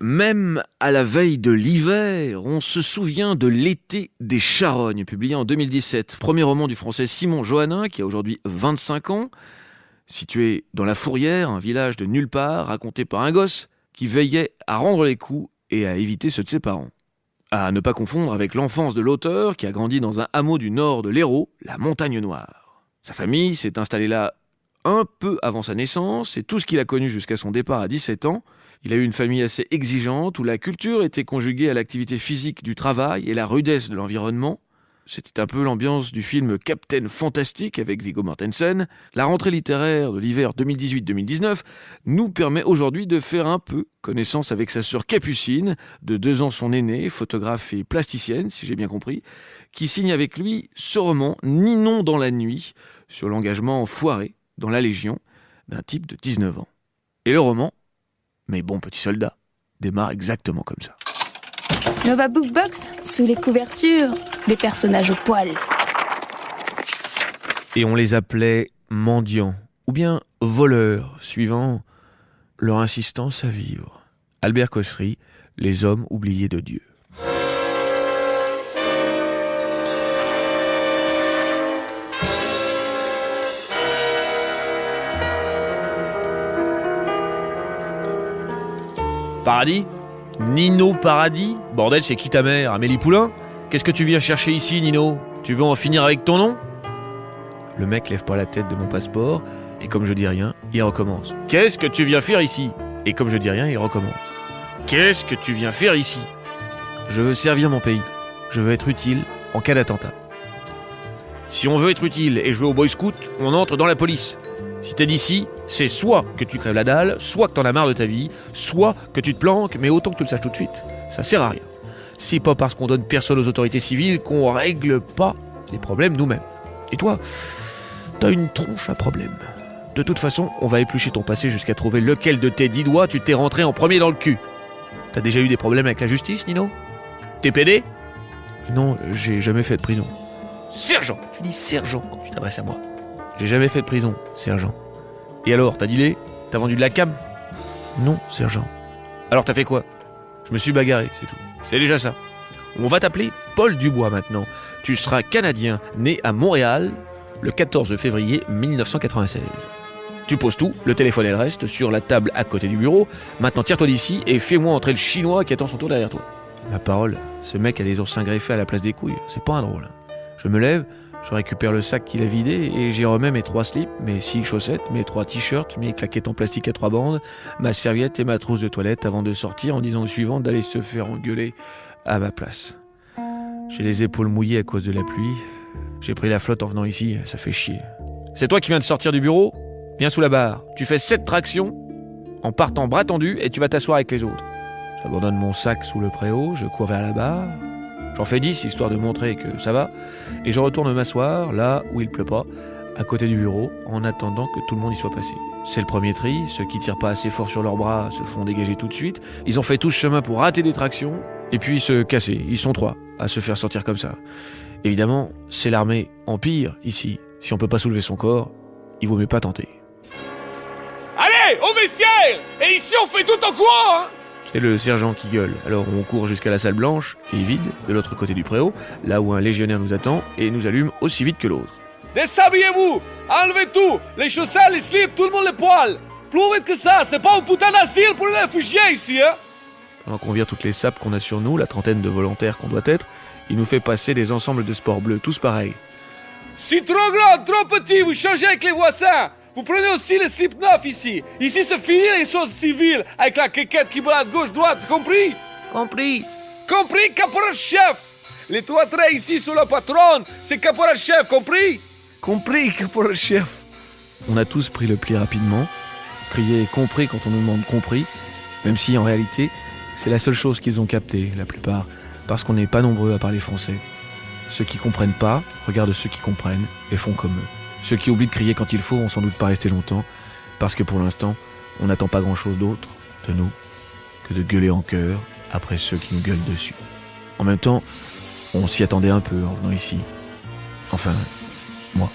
Même à la veille de l'hiver, on se souvient de L'été des charognes, publié en 2017. Premier roman du français Simon Johannin, qui a aujourd'hui 25 ans. Situé dans la Fourrière, un village de nulle part, raconté par un gosse qui veillait à rendre les coups et à éviter ceux de ses parents. À ne pas confondre avec l'enfance de l'auteur, qui a grandi dans un hameau du nord de l'Hérault, la Montagne Noire. Sa famille s'est installée là un peu avant sa naissance, et tout ce qu'il a connu jusqu'à son départ à 17 ans. Il a eu une famille assez exigeante, où la culture était conjuguée à l'activité physique du travail et la rudesse de l'environnement. C'était un peu l'ambiance du film Captain Fantastic avec Viggo Mortensen. La rentrée littéraire de l'hiver 2018-2019 nous permet aujourd'hui de faire un peu connaissance avec sa sœur Capucine, de 2 ans son aînée, photographe et plasticienne, si j'ai bien compris, qui signe avec lui ce roman Ninon dans la nuit, sur l'engagement foiré dans la Légion d'un type de 19 ans. Et le roman, Mes bons petits soldats, démarre exactement comme ça. Nova Bookbox, sous les couvertures, des personnages au poil. Et on les appelait mendiants, ou bien voleurs, suivant leur insistance à vivre. Albert Cossery, Les hommes oubliés de Dieu. Paradis ? Nino Paradis ? Bordel, c'est qui ta mère ? Amélie Poulain ? Qu'est-ce que tu viens chercher ici, Nino ? Tu veux en finir avec ton nom ? Le mec lève pas la tête de mon passeport, et comme je dis rien, il recommence. Qu'est-ce que tu viens faire ici ? Et comme je dis rien, il recommence. Qu'est-ce que tu viens faire ici ? Je veux servir mon pays. Je veux être utile en cas d'attentat. Si on veut être utile et jouer au boy scout, on entre dans la police. Si t'es d'ici, c'est soit que tu crèves la dalle, soit que t'en as marre de ta vie, soit que tu te planques, mais autant que tu le saches tout de suite. Ça sert à rien. C'est pas parce qu'on donne personne aux autorités civiles qu'on règle pas les problèmes nous-mêmes. Et toi, t'as une tronche à problème. De toute façon, on va éplucher ton passé jusqu'à trouver lequel de tes 10 doigts tu t'es rentré en premier dans le cul. T'as déjà eu des problèmes avec la justice, Nino ? T'es pédé ? Non, j'ai jamais fait de prison. Sergent ! Tu dis sergent quand tu t'adresses à moi. J'ai jamais fait de prison, sergent. Et alors, t'as dealé ? T'as vendu de la cam ? Non, sergent. Alors t'as fait quoi ? Je me suis bagarré, c'est tout. C'est déjà ça. On va t'appeler Paul Dubois maintenant. Tu seras Canadien, né à Montréal, le 14 février 1996. Tu poses tout, le téléphone et le reste, sur la table à côté du bureau. Maintenant tire-toi d'ici et fais-moi entrer le Chinois qui attend son tour derrière toi. Ma parole, ce mec a des oursins greffés à la place des couilles, c'est pas un drôle. Je me lève, je récupère le sac qu'il a vidé et j'y remets mes 3 slips, mes 6 chaussettes, mes 3 t-shirts, mes claquettes en plastique à 3 bandes, ma serviette et ma trousse de toilette avant de sortir en disant au suivant d'aller se faire engueuler à ma place. J'ai les épaules mouillées à cause de la pluie. J'ai pris la flotte en venant ici, ça fait chier. C'est toi qui viens de sortir du bureau ? Viens sous la barre. Tu fais 7 tractions en partant bras tendus et tu vas t'asseoir avec les autres. J'abandonne mon sac sous le préau, je cours vers la barre. J'en fais 10 histoire de montrer que ça va. Et je retourne m'asseoir là où il pleut pas, à côté du bureau, en attendant que tout le monde y soit passé. C'est le premier tri, ceux qui tirent pas assez fort sur leurs bras se font dégager tout de suite. Ils ont fait tout ce chemin pour rater des tractions et puis se casser. Ils sont 3 à se faire sortir comme ça. Évidemment, c'est l'armée en pire ici. Si on peut pas soulever son corps, il vaut mieux pas tenter. Allez, au vestiaire! Et ici on fait tout en courant, hein! C'est le sergent qui gueule. Alors on court jusqu'à la salle blanche, qui est vide, de l'autre côté du préau, là où un légionnaire nous attend et nous allume aussi vite que l'autre. Déshabillez-vous! Enlevez tout! Les chaussettes, les slips, tout le monde les poils! Plus vite que ça, c'est pas un putain d'asile pour les réfugiés ici, hein! Pendant qu'on vire toutes les sapes qu'on a sur nous, la trentaine de volontaires qu'on doit être, il nous fait passer des ensembles de sport bleu, tous pareils. Si trop grand, trop petit, vous changez avec les voisins! Vous prenez aussi les slips neufs ici! Ici c'est fini les choses civiles, avec la quéquette qui balade gauche-droite, compris? Compris. Compris, caporal-chef! Les 3 traits ici sous le patron, c'est caporal-chef, compris? Compris, caporal-chef. On a tous pris le pli rapidement, crié compris quand on nous demande compris, même si en réalité, c'est la seule chose qu'ils ont capté, la plupart, parce qu'on n'est pas nombreux à parler français. Ceux qui comprennent pas regardent ceux qui comprennent et font comme eux. Ceux qui oublient de crier quand il faut vont sans doute pas rester longtemps, parce que pour l'instant, on n'attend pas grand-chose d'autre de nous que de gueuler en chœur après ceux qui nous gueulent dessus. En même temps, on s'y attendait un peu en venant ici. Enfin, moi.